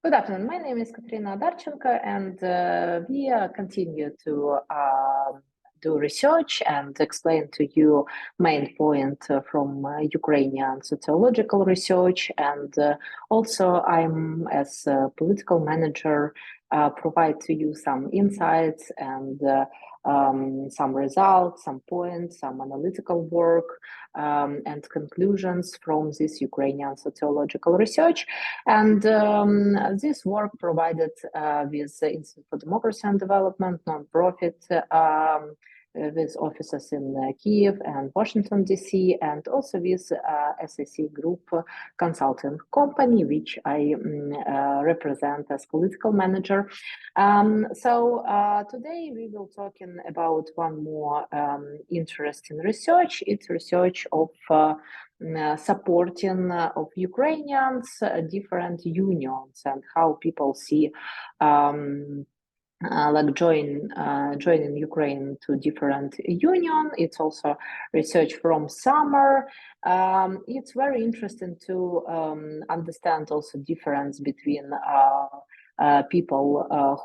Good afternoon. My name is Katerina Darchenko, and we continue to do research and explain to you main point from Ukrainian sociological research. And also, I'm as a political manager provide to you some insights and some results, some points, some analytical work and conclusions from this Ukrainian sociological research. And this work provided with the Institute for Democracy and Development, non-profit, with offices in Kiev and Washington, D.C., and also with SAC Group consulting company, which I represent as political manager. So today we will talking about one more interesting research. It's research of supporting of Ukrainians, different unions, and how people see like joining Ukraine to different union. It's also research from summer. It's very interesting to understand also difference between people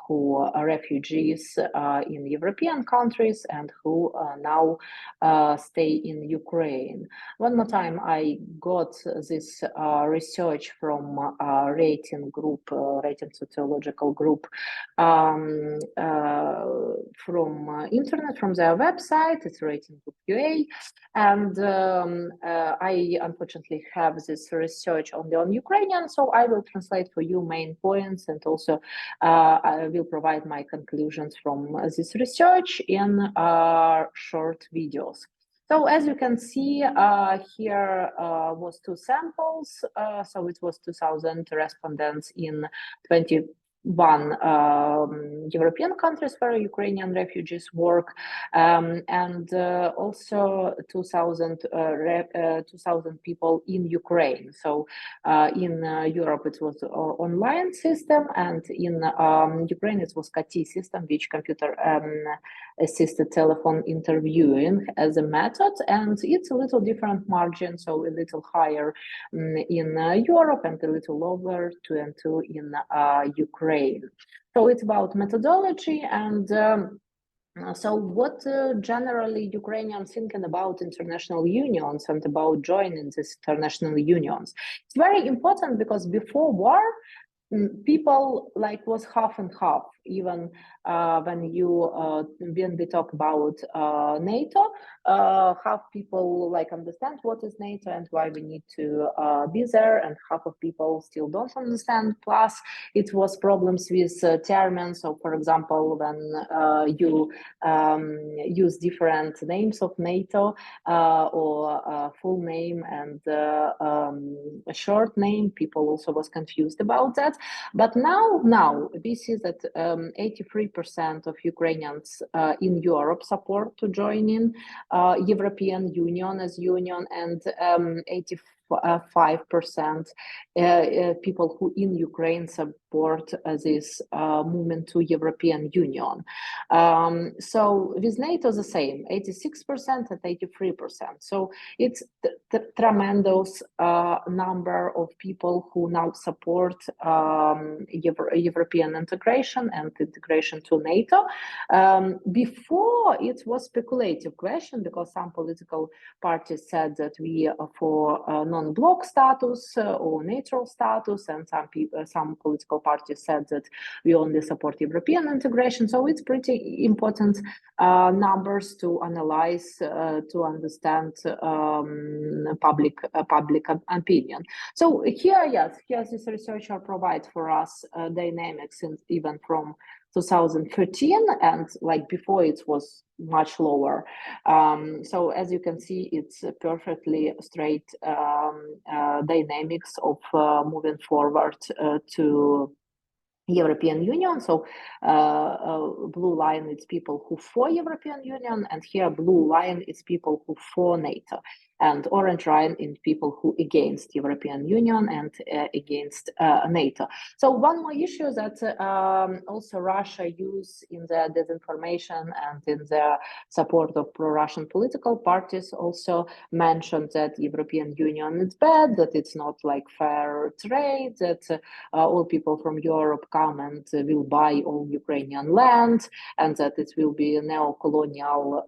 who are refugees in European countries and who now stay in Ukraine. One more time, I got this research from rating sociological group from internet, from their website. It's rating group UA. And I unfortunately have this research only on Ukrainian, so I will translate for you main points, and also I will provide my conclusions from this research in short videos. So as you can see, here was two samples. So it was 2,000 respondents in 21 European countries where Ukrainian refugees work, and also 2,000 people in Ukraine. So in Europe it was an online system, and in Ukraine it was CAT system, which computer assisted telephone interviewing as a method, and it's a little different margin, so a little higher in Europe and a little lower, 2 and 2 in Ukraine. So it's about methodology and so what generally Ukrainians thinking about international unions and about joining these international unions. It's very important because before war, people like was half and half. Even when we talk about NATO, half people like understand what is NATO and why we need to be there, and half of people still don't understand. Plus, it was problems with terms. So, for example, when you use different names of NATO or full name and a short name, people also was confused about that. But now we see that 83% of Ukrainians in Europe support to join in European Union as union, and 85% people who in Ukraine support this movement to European Union. So with NATO the same, 86% and 83%. So it's the tremendous number of people who now support European integration and integration to NATO. Before it was speculative question, because some political parties said that we are for non-bloc status or neutral status, and some political parties said that we only support European integration. So it's pretty important numbers to analyze to understand public opinion. So here this researcher provides for us dynamics even from 2013, and like before it was much lower. So as you can see, it's perfectly straight dynamics of moving forward to European Union. So blue line is people who for European Union, and here blue line is people who for NATO. and orange line in people who against European Union and against NATO. So one more issue that also Russia use in the disinformation and in the support of pro-Russian political parties also mentioned that European Union is bad, that it's not like fair trade, that all people from Europe come and will buy all Ukrainian land, and that it will be a neo-colonial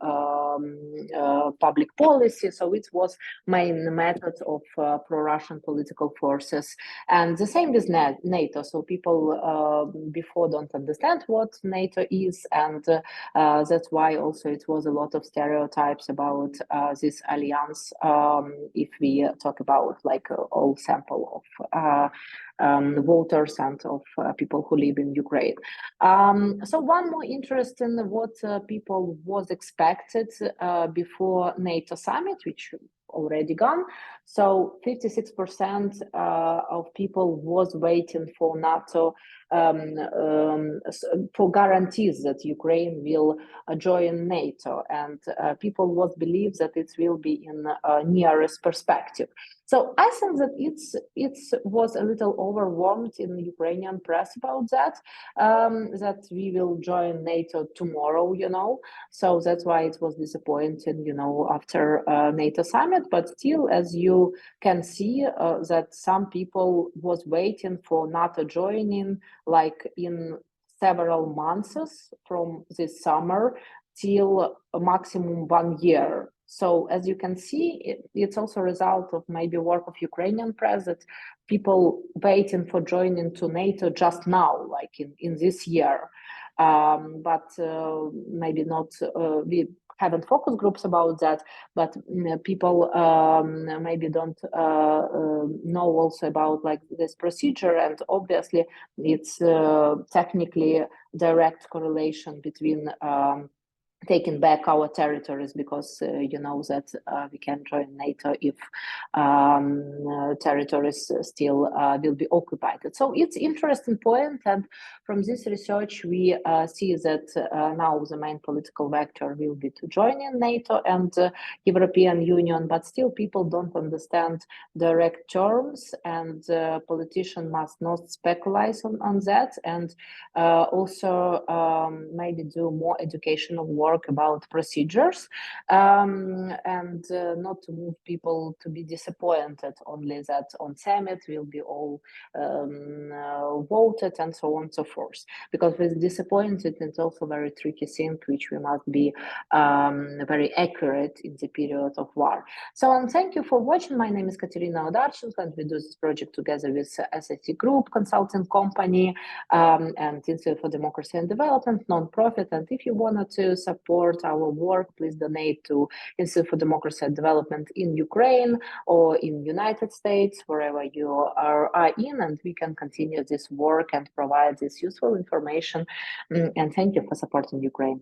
public policy. So it was main method of pro-Russian political forces. And the same with NATO. So people before don't understand what NATO is, and that's why also it was a lot of stereotypes about this alliance. If we talk about like all sample of voters and of people who live in Ukraine. So one more interest in what people was expected before NATO summit, which already gone. So 56% of people was waiting for NATO for guarantees that Ukraine will join NATO, and people was believe that it will be in nearest perspective. So I think that it was a little overwhelmed in the Ukrainian press about that, that we will join NATO tomorrow, So that's why it was disappointing, after NATO summit. But still, as you can see, that some people was waiting for NATO joining, like in several months from this summer till a maximum 1 year. So as you can see, it's also a result of maybe work of Ukrainian press that people waiting for joining to NATO just now, like in this year. But maybe not, we haven't focus groups about that, but people maybe don't know also about like this procedure, and obviously it's technically direct correlation between taking back our territories, because you know that we can join NATO if territories still will be occupied. So it's interesting point, and from this research we see that now the main political vector will be to join in NATO and European Union, but still people don't understand direct terms, and politicians must not speculate on that, and also maybe do more educational work about procedures, and not to move people to be disappointed only that on summit will be all voted and so on and so forth, because with disappointed it's also very tricky thing which we must be very accurate in the period of war. So thank you for watching. My name is Katerina Odarchenko, and we do this project together with SIT Group consulting company and Institute for Democracy and Development non-profit. And if you wanted to support our work, please donate to Institute for Democracy and Development in Ukraine or in United States, wherever you are in, and we can continue this work and provide this useful information. And thank you for supporting Ukraine.